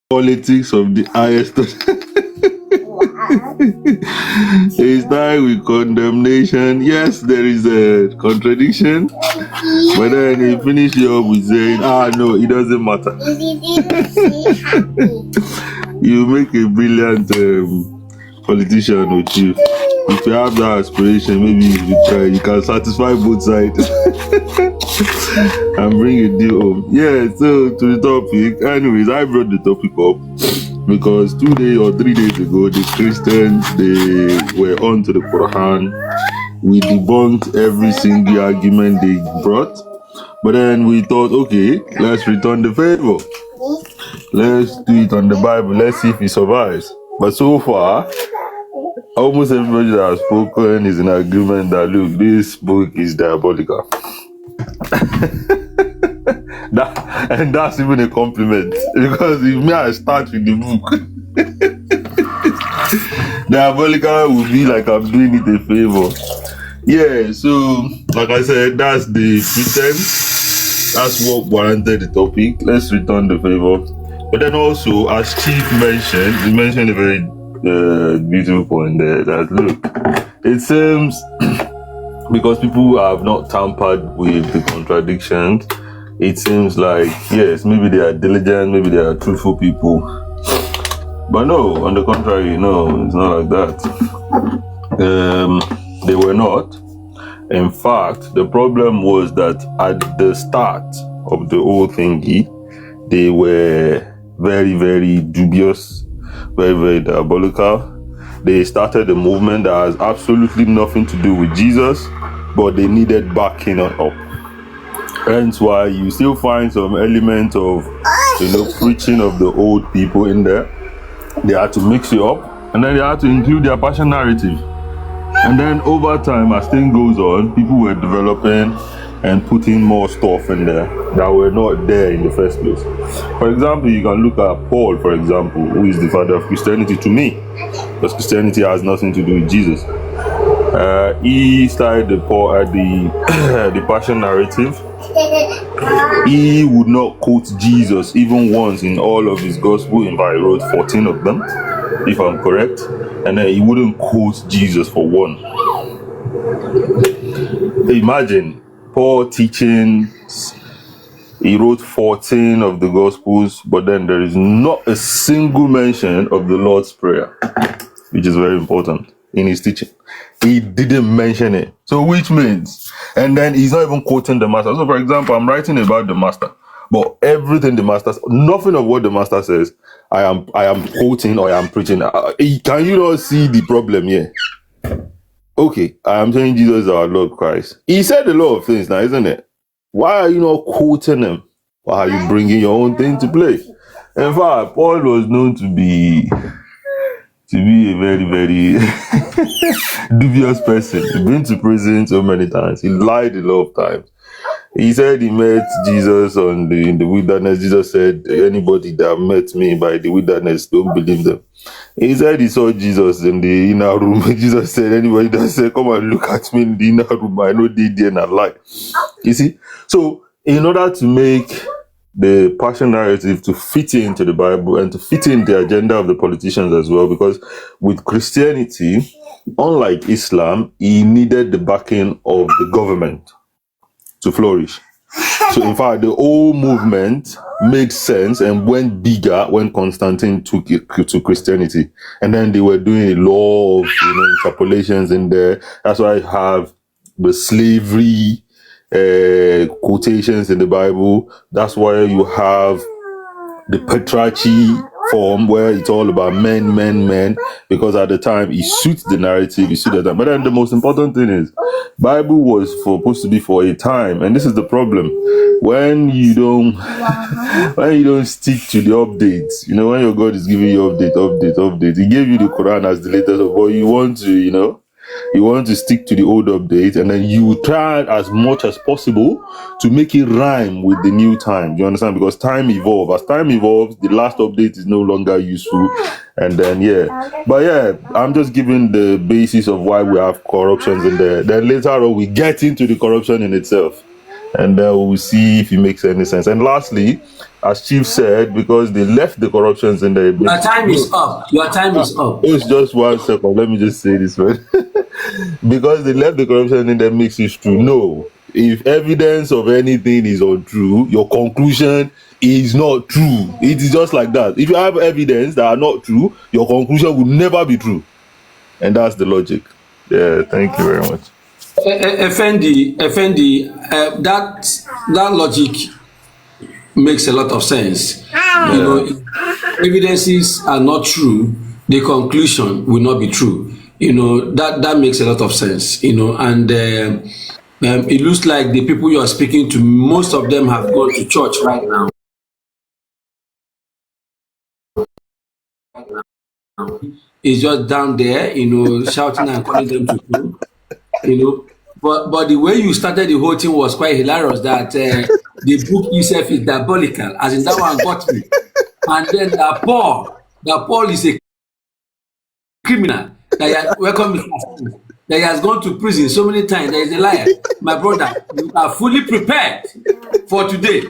Politics of the highest. He started with condemnation. Yes, there is a contradiction, but then he finished it up with saying, no, it doesn't matter. You make a brilliant politician with you. If you have that aspiration, maybe you should try. You can satisfy both sides and bring a deal home. Yeah, so to the topic. Anyways, I brought the topic up because 2 days or 3 days ago, the Christians, they were on to the Quran. We debunked every single argument they brought. But then we thought, okay, let's return the favor. Let's do it on the Bible. Let's see if it survives. But so far, almost everybody that has spoken is in agreement that, look, this book is diabolical. And that's even a compliment. Because if me, I start with the book, diabolical would be like I'm doing it a favor. Yeah, so, like I said, that's the pretense. That's what warranted the topic. Let's return the favor. But then also, as Chief mentioned, he mentioned a very beautiful point there, that look, it seems because people have not tampered with the contradictions, it seems like, yes, maybe they are diligent, maybe they are truthful people. But no, on the contrary, no, it's not like that. They were not. In fact, the problem was that at the start of the whole thingy, they were very, very dubious, very, very diabolical. They started a movement that has absolutely nothing to do with Jesus, but they needed backing up. Hence why you still find some element of, preaching of the old people in there. They had to mix it up, and then they had to include their passion narrative. And then over time, as things goes on, people were developing and putting more stuff in there that were not there in the first place. For example, you can look at Paul, for example, who is the father of Christianity to me, because Christianity has nothing to do with Jesus. He started the passion narrative. He would not quote Jesus even once in all of his gospel. In fact, he wrote 14 of them, if I'm correct. And then he wouldn't quote Jesus for one. Imagine Paul teaching, he wrote 14 of the gospels, but then there is not a single mention of the Lord's Prayer, which is very important in his teaching. He didn't mention it. So which means, and then he's not even quoting the master. So for example, I'm writing about the master, but everything the master, nothing of what the master says, I am quoting or I am preaching. Can you not see the problem here? Okay, I am saying Jesus is our Lord Christ. He said a lot of things now, isn't it? Why are you not quoting him? Why are you bringing your own thing to play? In fact, Paul was known to be a very, very dubious person. He's been to prison so many times. He lied a lot of times. He said he met Jesus in the wilderness. Jesus said, anybody that met me by the wilderness, don't believe them. He said he saw Jesus in the inner room. Jesus said, anybody that said, come and look at me in the inner room, I know they did not lie. You see? So, in order to make the passion narrative to fit into the Bible and to fit in the agenda of the politicians as well, because with Christianity, unlike Islam, he needed the backing of the government to flourish. So in fact, the whole movement made sense and went bigger when Constantine took it to Christianity. And then they were doing a lot of interpolations in there. That's why I have the slavery quotations in the Bible. That's why you have the patriarchy form where it's all about men, because at the time it suits the narrative, it suits the time. But then the most important thing is, Bible was supposed to be for a time, and this is the problem. When you don't stick to the updates, when your God is giving you update, he gave you the Quran as the latest of what you want to, you want to stick to the old update, and then you try as much as possible to make it rhyme with the new time. Do you understand? Because time evolves. As time evolves, the last update is no longer useful. And then, I'm just giving the basis of why we have corruptions in there. Then later on, we get into the corruption in itself. and then we'll see if it makes any sense. And lastly, as Chief said, because they left the corruptions in the... Your time is up. Your time is up. It's just 1 second. Let me just say this one. Because they left the corruption in the mix is true. No. If evidence of anything is untrue, your conclusion is not true. It is just like that. If you have evidence that are not true, your conclusion will never be true. And that's the logic. Yeah, thank you very much. Effendi, that logic makes a lot of sense. You know, if evidences are not true, the conclusion will not be true. You know, that makes a lot of sense. You know, and it looks like the people you are speaking to, most of them have gone to church right now. It's just down there, you know, shouting and calling them to come, you know. But the way you started the whole thing was quite hilarious. That the book itself is diabolical, as in that one got me. And then that Paul is a criminal that that he has gone to prison so many times. That is a liar, my brother. You are fully prepared for today.